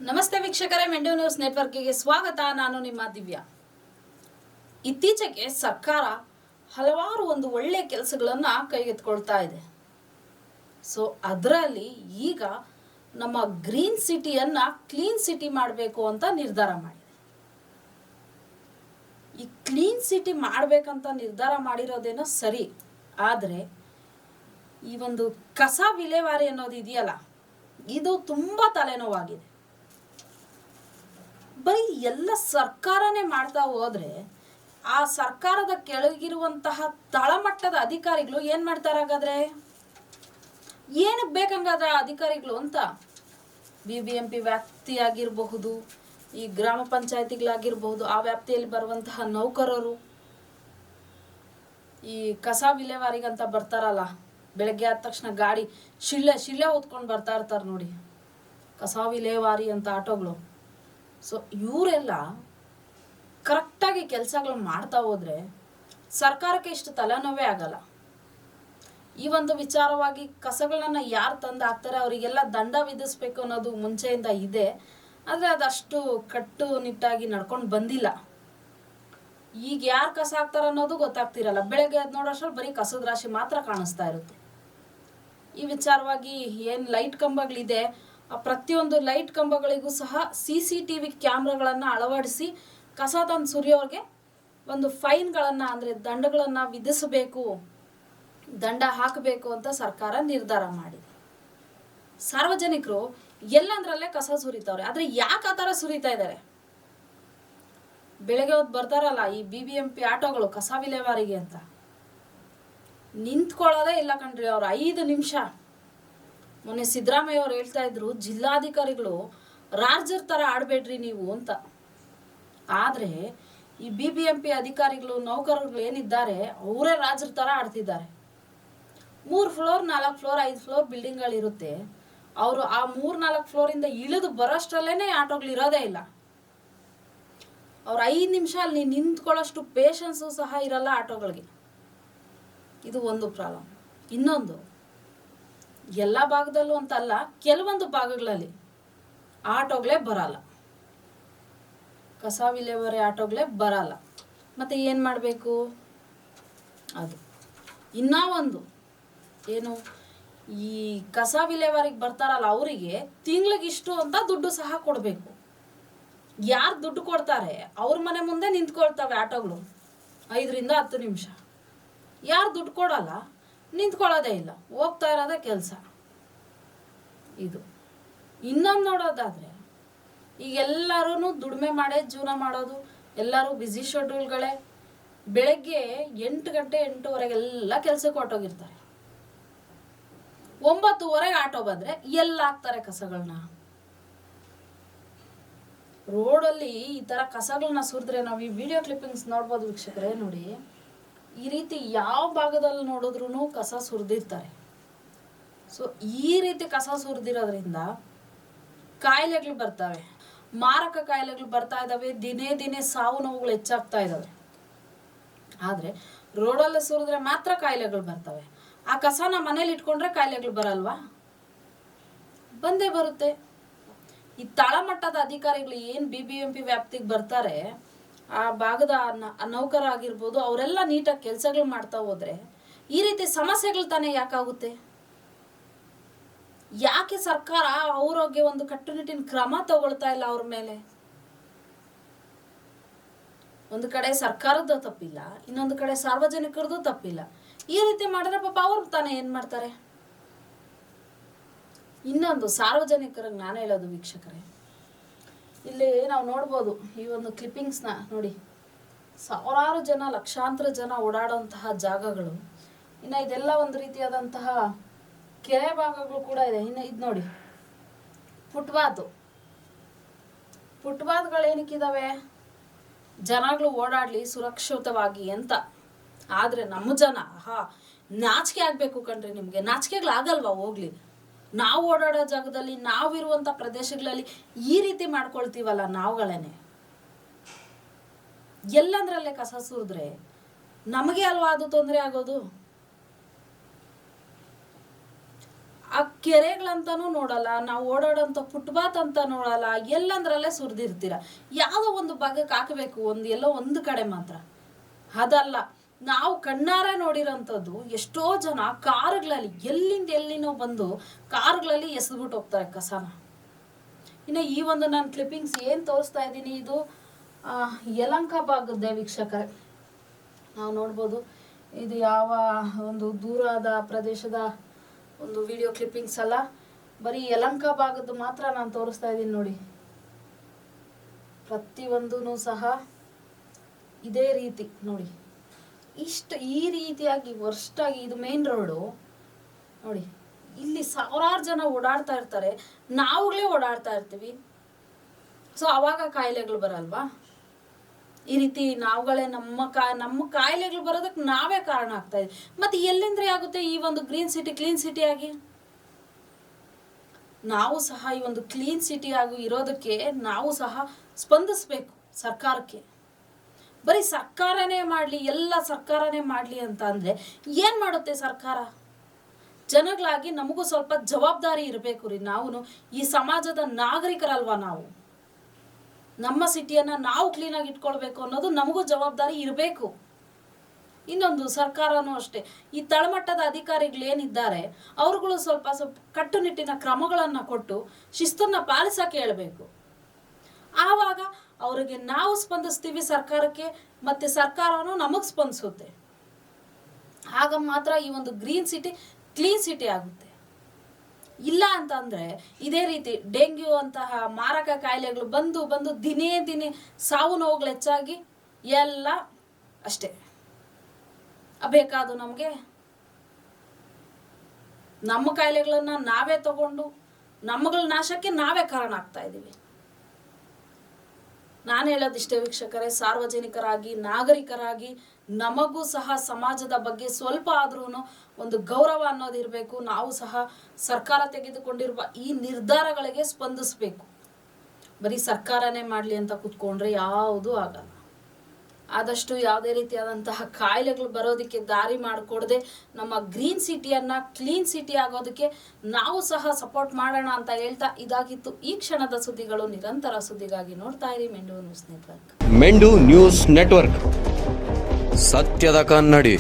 ನಮಸ್ತೆ ವೀಕ್ಷಕರೇ, ಮೆಂಡು ನ್ಯೂಸ್ ನೆಟ್ವರ್ಕಿಗೆ ಸ್ವಾಗತ. ನಾನು ನಿಮ್ಮ ದಿವ್ಯಾ. ಇತ್ತೀಚೆಗೆ ಸರ್ಕಾರ ಹಲವಾರು ಒಳ್ಳೆ ಕೆಲಸಗಳನ್ನ ಕೈಗೆತ್ತಿಕೊಳ್ತಾ ಇದೆ. ಸೊ ಅದರಲ್ಲಿ ಈಗ ನಮ್ಮ ಗ್ರೀನ್ ಸಿಟಿಯನ್ನ ಕ್ಲೀನ್ ಸಿಟಿ ಮಾಡಬೇಕು ಅಂತ ನಿರ್ಧಾರ ಮಾಡಿದೆ. ಈ ಕ್ಲೀನ್ ಸಿಟಿ ಮಾಡಬೇಕಂತ ನಿರ್ಧಾರ ಮಾಡಿರೋದೇನೋ ಸರಿ, ಆದರೆ ಈ ಕಸ ವಿಲೇವಾರಿ ಅನ್ನೋದು ಇದೆಯಲ್ಲ, ಇದು ತುಂಬಾ ತಲೆನೋವಾಗಿದೆ. ಬರೀ ಎಲ್ಲ ಸರ್ಕಾರನೇ ಮಾಡ್ತಾ ಹೋದ್ರೆ ಆ ಸರ್ಕಾರದ ಕೆಳಗಿರುವಂತಹ ತಳಮಟ್ಟದ ಅಧಿಕಾರಿಗಳು ಏನ್ ಮಾಡ್ತಾರೆ? ಹಾಗಾದ್ರೆ ಏನಕ್ಕೆ ಬೇಕಂಗಾದ್ರೆ ಅಧಿಕಾರಿಗಳು ಅಂತ BBMP ವ್ಯಾಪ್ತಿ ಆಗಿರಬಹುದು, ಈ ಗ್ರಾಮ ಪಂಚಾಯತಿಗಳಾಗಿರಬಹುದು, ಆ ವ್ಯಾಪ್ತಿಯಲ್ಲಿ ಬರುವಂತಹ ನೌಕರರು ಈ ಕಸ ವಿಲೇವಾರಿಗಂತ ಬರ್ತಾರಲ್ಲ, ಬೆಳಗ್ಗೆ ಆದ ತಕ್ಷಣ ಗಾಡಿ ಶಿಳ್ಳೆ ಹೊತ್ಕೊಂಡು ಬರ್ತಾ ಇರ್ತಾರೆ ನೋಡಿ, ಕಸ ವಿಲೇವಾರಿ ಅಂತ ಆಟೋಗಳು. ಸೊ ಇವರೆಲ್ಲ ಕರೆಕ್ಟಾಗಿ ಕೆಲಸಗಳು ಮಾಡ್ತಾ ಹೋದ್ರೆ ಸರ್ಕಾರಕ್ಕೆ ಇಷ್ಟು ತಲೆನೋವೇ ಆಗಲ್ಲ. ಈ ವಿಚಾರವಾಗಿ ಕಸಗಳನ್ನ ಯಾರು ತಂದು ಹಾಕ್ತಾರೆ ಅವರಿಗೆಲ್ಲ ದಂಡ ವಿಧಿಸ್ಬೇಕು ಅನ್ನೋದು ಮುಂಚೆಯಿಂದ ಇದೆ, ಆದರೆ ಅದಷ್ಟು ಕಟ್ಟುನಿಟ್ಟಾಗಿ ನಡ್ಕೊಂಡು ಬಂದಿಲ್ಲ. ಈಗ ಯಾರು ಕಸ ಹಾಕ್ತಾರ ಅನ್ನೋದು ಗೊತ್ತಾಗ್ತಿರಲ್ಲ. ಬೆಳಗ್ಗೆ ಅದು ನೋಡೋಷ್ಟ್ರಲ್ಲಿ ಬರೀ ಕಸದ ರಾಶಿ ಮಾತ್ರ ಕಾಣಿಸ್ತಾ ಇರುತ್ತೆ. ಈ ವಿಚಾರವಾಗಿ ಏನು ಲೈಟ್ ಕಂಬಗಳಿದೆ, ಆ ಪ್ರತಿಯೊಂದು ಲೈಟ್ ಕಂಬಗಳಿಗೂ ಸಹ CCTV ಕ್ಯಾಮ್ರಾಗಳನ್ನು ಅಳವಡಿಸಿ ಕಸ ತಂದು ಸುರಿಯೋರಿಗೆ ಫೈನ್ಗಳನ್ನು ಅಂದರೆ ದಂಡಗಳನ್ನು ವಿಧಿಸಬೇಕು, ದಂಡ ಹಾಕಬೇಕು ಅಂತ ಸರ್ಕಾರ ನಿರ್ಧಾರ ಮಾಡಿದೆ. ಸಾರ್ವಜನಿಕರು ಎಲ್ಲಂದ್ರಲ್ಲೇ ಕಸ ಸುರಿತಾವ್ರೆ, ಆದರೆ ಯಾಕೆ ಆ ಥರ ಸುರಿತಾ ಇದ್ದಾರೆ? ಬೆಳಗ್ಗೆ ಹೊತ್ತು ಬರ್ತಾರಲ್ಲ ಈ BBMP ಆಟೋಗಳು ಕಸ ವಿಲೇವಾರಿಗೆ ಅಂತ, ನಿಂತ್ಕೊಳ್ಳೋದೇ ಇಲ್ಲ ಕಣ್ರಿ ಅವ್ರು 5 ನಿಮಿಷ. ಮೊನ್ನೆ ಸಿದ್ದರಾಮಯ್ಯ ಅವ್ರು ಹೇಳ್ತಾ ಇದ್ರು, ಜಿಲ್ಲಾಧಿಕಾರಿಗಳು ರಾಜರ ಥರ ಆಡಬೇಡ್ರಿ ನೀವು ಅಂತ. ಆದರೆ ಈ BBMP ಅಧಿಕಾರಿಗಳು ನೌಕರರು ಏನಿದ್ದಾರೆ ಅವರೇ ರಾಜರ ಥರ ಆಡ್ತಿದ್ದಾರೆ. 3 ಫ್ಲೋರ್ 4 ಫ್ಲೋರ್ 5 ಫ್ಲೋರ್ ಬಿಲ್ಡಿಂಗ್ಗಳಿರುತ್ತೆ, ಅವರು ಆ 3-4 ಫ್ಲೋರಿಂದ ಇಳಿದು ಬರೋಷ್ಟರಲ್ಲೇ ಆಟೋಗಳು ಇರೋದೇ ಇಲ್ಲ. ಅವ್ರು 5 ನಿಮಿಷ ಅಲ್ಲಿ ನಿಂತ್ಕೊಳ್ಳೋಷ್ಟು ಪೇಷನ್ಸು ಸಹ ಇರಲ್ಲ ಆಟೋಗಳಿಗೆ. ಇದು ಒಂದು ಪ್ರಾಬ್ಲಮ್. ಇನ್ನೊಂದು, ಎಲ್ಲ ಭಾಗದಲ್ಲೂ ಅಂತಲ್ಲ, ಕೆಲವೊಂದು ಭಾಗಗಳಲ್ಲಿ ಆಟೋಗಳೇ ಬರಲ್ಲ, ಕಸ ವಿಲೇವಾರಿ ಆಟೋಗಳೇ ಬರಲ್ಲ. ಮತ್ತೆ ಏನು ಮಾಡಬೇಕು? ಅದು ಇನ್ನೂ ಒಂದು ಏನು, ಈ ಕಸ ವಿಲೇವಾರಿಗೆ ಬರ್ತಾರಲ್ಲ ಅವರಿಗೆ ತಿಂಗಳಿಗಿಷ್ಟು ಅಂತ ದುಡ್ಡು ಸಹ ಕೊಡಬೇಕು. ಯಾರು ದುಡ್ಡು ಕೊಡ್ತಾರೆ ಅವ್ರ ಮನೆ ಮುಂದೆ ನಿಂತ್ಕೊಳ್ತವೆ ಆಟೋಗಳು 5ರಿಂದ 10 ನಿಮಿಷ. ಯಾರು ದುಡ್ಡು ಕೊಡಲ್ಲ ನಿಂತ್ಕೊಳ್ಳೋದೇ ಇಲ್ಲ, ಹೋಗ್ತಾ ಇರೋದೇ ಕೆಲಸ. ಇದು ಇನ್ನೊಂದು ನೋಡೋದಾದ್ರೆ, ಈಗ ಎಲ್ಲರೂ ದುಡಿಮೆ ಮಾಡೇ ಜೀವನ ಮಾಡೋದು, ಎಲ್ಲರೂ ಬ್ಯುಸಿ ಶೆಡ್ಯೂಲ್ಗಳೇ. ಬೆಳಗ್ಗೆ 8 ಗಂಟೆ 8:30 ಕೆಲಸಕ್ಕೆ ಹೊರಟೋಗಿರ್ತಾರೆ. 9:00 ಆಟೋ ಬಂದ್ರೆ ಎಲ್ಲ ಹಾಕ್ತಾರೆ ಕಸಗಳನ್ನ. ರೋಡಲ್ಲಿ ಈ ತರ ಕಸಗಳನ್ನ ಸುರಿದ್ರೆ ನಾವು ಈ ವಿಡಿಯೋ ಕ್ಲಿಪ್ಪಿಂಗ್ಸ್ ನೋಡ್ಬೋದು ವೀಕ್ಷಕರೇ. ನೋಡಿ, ಈ ರೀತಿ ಯಾವ ಭಾಗದಲ್ಲಿ ನೋಡಿದ್ರು ಕಸ ಸುರಿದಿರ್ತಾರೆ. ಸೊ ಈ ರೀತಿ ಕಸ ಸುರಿದಿರೋದ್ರಿಂದ ಕಾಯಿಲೆಗಳು ಬರ್ತವೆ, ಮಾರಕ ಕಾಯಿಲೆಗಳು ಬರ್ತಾ ಇದ್ದಾವೆ. ದಿನೇ ದಿನೇ ಸಾವು ನೋವುಗಳು ಹೆಚ್ಚಾಗ್ತಾ ಇದ್ದಾವೆ. ಆದರೆ ರೋಡಲ್ಲಿ ಸುರಿದ್ರೆ ಮಾತ್ರ ಕಾಯಿಲೆಗಳು ಬರ್ತವೆ. ಆ ಕಸನ ಮನೇಲಿ ಇಟ್ಕೊಂಡ್ರೆ ಕಾಯಿಲೆಗಳು ಬರಲ್ವಾ? ಬಂದೇ ಬರುತ್ತೆ. ಈ ತಳಮಟ್ಟದ ಅಧಿಕಾರಿಗಳು ಏನು BBMP ವ್ಯಾಪ್ತಿಗೆ ಬರ್ತಾರೆ, ಆ ಭಾಗದ ನೌಕರ ಆಗಿರ್ಬೋದು, ಅವರೆಲ್ಲ ನೀಟಾಗಿ ಕೆಲಸಗಳು ಮಾಡ್ತಾ ಹೋದ್ರೆ ಈ ರೀತಿ ಸಮಸ್ಯೆಗಳು ತಾನೇ ಯಾಕಾಗುತ್ತೆ? ಯಾಕೆ ಸರ್ಕಾರ ಅವ್ರಿಗೆ ಕಟ್ಟುನಿಟ್ಟಿನ ಕ್ರಮ ತಗೊಳ್ತಾ ಇಲ್ಲ ಅವ್ರ ಮೇಲೆ? ಒಂದು ಕಡೆ ಸರ್ಕಾರದ ತಪ್ಪಿಲ್ಲ, ಇನ್ನೊಂದು ಕಡೆ ಸಾರ್ವಜನಿಕರದ್ದು ತಪ್ಪಿಲ್ಲ. ಈ ರೀತಿ ಮಾಡಿದ್ರೆ ಪಾಪ ಅವ್ರು ತಾನೇ ಏನ್ ಮಾಡ್ತಾರೆ? ಇನ್ನೊಂದು, ಸಾರ್ವಜನಿಕರಿಗೆ ನಾನು ಹೇಳೋದು ವೀಕ್ಷಕರೇ, ಇಲ್ಲಿ ನಾವು ನೋಡ್ಬೋದು ಈ ಕ್ಲಿಪ್ಪಿಂಗ್ಸ್ನ ನೋಡಿ, ಸಾವಿರಾರು ಜನ ಲಕ್ಷಾಂತರ ಜನ ಓಡಾಡುವಂತಹ ಜಾಗಗಳು. ಇನ್ನು ಇದೆಲ್ಲ ಒಂದು ರೀತಿಯಾದಂತಹ ಕೆರೆ ಭಾಗಗಳು ಕೂಡ ಇದೆ. ಇನ್ನು ಇದು ನೋಡಿ, ಫುಟ್ಪಾತ್ಗಳು ಏನಕ್ಕಿದಾವೆ? ಜನಗಳು ಓಡಾಡ್ಲಿ ಸುರಕ್ಷಿತವಾಗಿ ಅಂತ. ಆದ್ರೆ ನಮ್ಮ ಜನ ನಾಚಿಕೆ ಆಗ್ಬೇಕು ಕಣ್ರಿ. ನಿಮ್ಗೆ ನಾಚಿಕೆಗಳಾಗಲ್ವಾ? ಹೋಗ್ಲಿ, ನಾವು ಓಡಾಡೋ ಜಾಗದಲ್ಲಿ, ನಾವಿರುವಂತ ಪ್ರದೇಶಗಳಲ್ಲಿ ಈ ರೀತಿ ಮಾಡ್ಕೊಳ್ತೀವಲ್ಲ ನಾವುಗಳೇನೆ. ಎಲ್ಲಂದ್ರಲ್ಲೇ ಕಸ ಸುರಿದ್ರೆ ನಮಗೆ ಅಲ್ವಾ ಅದು ತೊಂದರೆ ಆಗೋದು? ಆ ಕೆರೆಗಳಂತನೂ ನೋಡಲ್ಲ, ನಾವು ಓಡಾಡೋಂಥ ಫುಟ್ಪಾತ್ ಅಂತ ನೋಡಲ್ಲ, ಎಲ್ಲಂದ್ರಲ್ಲೇ ಸುರಿದಿರ್ತೀರ. ಯಾವುದೋ ಒಂದು ಭಾಗಕ್ಕೆ ಹಾಕಬೇಕು, ಎಲ್ಲೋ ಒಂದು ಕಡೆ ಮಾತ್ರ. ಅದಲ್ಲ, ನಾವು ಕಣ್ಣಾರೆ ನೋಡಿರೋಂಥದ್ದು ಎಷ್ಟೋ ಜನ ಕಾರುಗಳಲ್ಲಿ ಎಲ್ಲಿನೋ ಬಂದು ಕಾರುಗಳಲ್ಲಿ ಎಸೆದ್ಬಿಟ್ಟು ಹೋಗ್ತಾರೆ ಕಸನ. ಇನ್ನು ಈ ಒಂದು ನಾನು ಕ್ಲಿಪ್ಪಿಂಗ್ಸ್ ಏನು ತೋರಿಸ್ತಾ ಇದ್ದೀನಿ, ಇದು ಯಲಹಂಕ ಭಾಗದ್ದೇ ವೀಕ್ಷಕರೇ. ನಾವು ನೋಡ್ಬೋದು, ಇದು ಯಾವ ಒಂದು ದೂರದ ಪ್ರದೇಶದ ಒಂದು ವಿಡಿಯೋ ಕ್ಲಿಪ್ಪಿಂಗ್ಸ್ ಅಲ್ಲ, ಬರೀ ಯಲಹಂಕ ಭಾಗದ್ದು ಮಾತ್ರ ನಾನು ತೋರಿಸ್ತಾ ಇದ್ದೀನಿ ನೋಡಿ. ಪ್ರತಿಯೊಂದೂ ಸಹ ಇದೇ ರೀತಿ ನೋಡಿ, ಈ ರೀತಿಯಾಗಿ ವರ್ಸ್ಟಾಗಿ. ಇದು ಮೇನ್ ರೋಡು ನೋಡಿ, ಇಲ್ಲಿ ಸಾವಿರಾರು ಜನ ಓಡಾಡ್ತಾ ಇರ್ತಾರೆ, ನಾವುಗಳೇ ಓಡಾಡ್ತಾ ಇರ್ತೀವಿ. ಸೊ ಅವಾಗ ಕಾಯಿಲೆಗಳು ಬರಲ್ವಾ? ಈ ರೀತಿ ನಾವುಗಳೇ ನಮ್ಮ ಕಾಯಿಲೆಗಳು ಬರೋದಕ್ಕೆ ನಾವೇ ಕಾರಣ ಆಗ್ತಾ ಇದ್ವಿ. ಮತ್ತೆ ಎಲ್ಲಿಂದ್ರೆ ಆಗುತ್ತೆ ಈ ಒಂದು ಗ್ರೀನ್ ಸಿಟಿ ಕ್ಲೀನ್ ಸಿಟಿ ಆಗಿ? ನಾವು ಸಹ ಈ ಒಂದು ಕ್ಲೀನ್ ಸಿಟಿ ಆಗಿ ಇರೋದಕ್ಕೆ ನಾವು ಸಹ ಸ್ಪಂದಿಸ್ಬೇಕು ಸರ್ಕಾರಕ್ಕೆ. ಬರೀ ಸರ್ಕಾರನೇ ಮಾಡಲಿ, ಎಲ್ಲ ಸರ್ಕಾರನೇ ಮಾಡಲಿ ಅಂತ ಅಂದರೆ ಏನು ಮಾಡುತ್ತೆ ಸರ್ಕಾರ? ಜನಗಳಾಗಿ ನಮಗೂ ಸ್ವಲ್ಪ ಜವಾಬ್ದಾರಿ ಇರಬೇಕು ರೀ. ನಾವು ಈ ಸಮಾಜದ ನಾಗರಿಕರಲ್ವಾ ನಾವು? ನಮ್ಮ ಸಿಟಿಯನ್ನು ನಾವು ಕ್ಲೀನಾಗಿ ಇಟ್ಕೊಳ್ಬೇಕು ಅನ್ನೋದು ನಮಗೂ ಜವಾಬ್ದಾರಿ ಇರಬೇಕು. ಇನ್ನೊಂದು, ಸರ್ಕಾರನೂ ಅಷ್ಟೇ, ಈ ತಳಮಟ್ಟದ ಅಧಿಕಾರಿಗಳೇನಿದ್ದಾರೆ ಅವ್ರುಗಳು ಸ್ವಲ್ಪ ಕಟ್ಟುನಿಟ್ಟಿನ ಕ್ರಮಗಳನ್ನು ಕೊಟ್ಟು ಶಿಸ್ತನ್ನು ಪಾಲಿಸೋಕೆ ಹೇಳಬೇಕು. ಆವಾಗ ಅವರಿಗೆ ನಾವು ಸ್ಪಂದಿಸ್ತೀವಿ ಸರ್ಕಾರಕ್ಕೆ, ಮತ್ತು ಸರ್ಕಾರನೂ ನಮಗೆ ಸ್ಪಂದಿಸುತ್ತೆ. ಆಗ ಮಾತ್ರ ಈ ಒಂದು ಗ್ರೀನ್ ಸಿಟಿ ಕ್ಲೀನ್ ಸಿಟಿ ಆಗುತ್ತೆ. ಇಲ್ಲ ಅಂತಂದರೆ ಇದೇ ರೀತಿ ಡೆಂಗ್ಯೂ ಅಂತಹ ಮಾರಕ ಕಾಯಿಲೆಗಳು ಬಂದು ದಿನೇ ಸಾವು ನೋವುಗಳು ಹೆಚ್ಚಾಗಿ ಎಲ್ಲ ಅಷ್ಟೇ ಬೇಕಾದು ನಮಗೆ. ನಮ್ಮ ಕಾಯಿಲೆಗಳನ್ನು ನಾವೇ ತಗೊಂಡು ನಮ್ಮಗಳ ನಾಶಕ್ಕೆ ನಾವೇ ಕಾರಣ ಆಗ್ತಾ ಇದ್ದೀವಿ. ನಾನು ಹೇಳೋದಿಷ್ಟೇ ವೀಕ್ಷಕರೇ, ಸಾರ್ವಜನಿಕರಾಗಿ ನಾಗರಿಕರಾಗಿ ನಮಗೂ ಸಹ ಸಮಾಜದ ಬಗ್ಗೆ ಸ್ವಲ್ಪ ಆದ್ರೂ ಒಂದು ಗೌರವ ಅನ್ನೋದಿರಬೇಕು. ನಾವು ಸಹ ಸರ್ಕಾರ ತೆಗೆದುಕೊಂಡಿರುವ ಈ ನಿರ್ಧಾರಗಳಿಗೆ ಸ್ಪಂದಿಸಬೇಕು. ಬರೀ ಸರ್ಕಾರನೇ ಮಾಡಲಿ ಅಂತ ಕೂತ್ಕೊಂಡ್ರೆ ಯಾವುದೂ ಆಗಲ್ಲ. ಆದಷ್ಟು ಯಾವುದೇ ರೀತಿಯಾದಂತಹ ಕಾಯಿಲೆಗಳು ಬರೋದಕ್ಕೆ ದಾರಿ ಮಾಡಿಕೊಡದೆ ನಮ್ಮ ಗ್ರೀನ್ ಸಿಟಿಯನ್ನು ಕ್ಲೀನ್ ಸಿಟಿ ಆಗೋದಕ್ಕೆ ನಾವು ಸಹ ಸಪೋರ್ಟ್ ಮಾಡೋಣ ಅಂತ ಹೇಳ್ತಾ, ಇದಾಗಿತ್ತು ಈ ಕ್ಷಣದ ಸುದ್ದಿಗಳು. ನಿರಂತರ ಸುದ್ದಿಗಾಗಿ ನೋಡ್ತಾ ಇರಿ ಮೆಂಡು ನ್ಯೂಸ್ ನೆಟ್ವರ್ಕ್. ಮೆಂಡು ನ್ಯೂಸ್ ನೆಟ್ವರ್ಕ್, ಸತ್ಯದ ಕನ್ನಡಿ.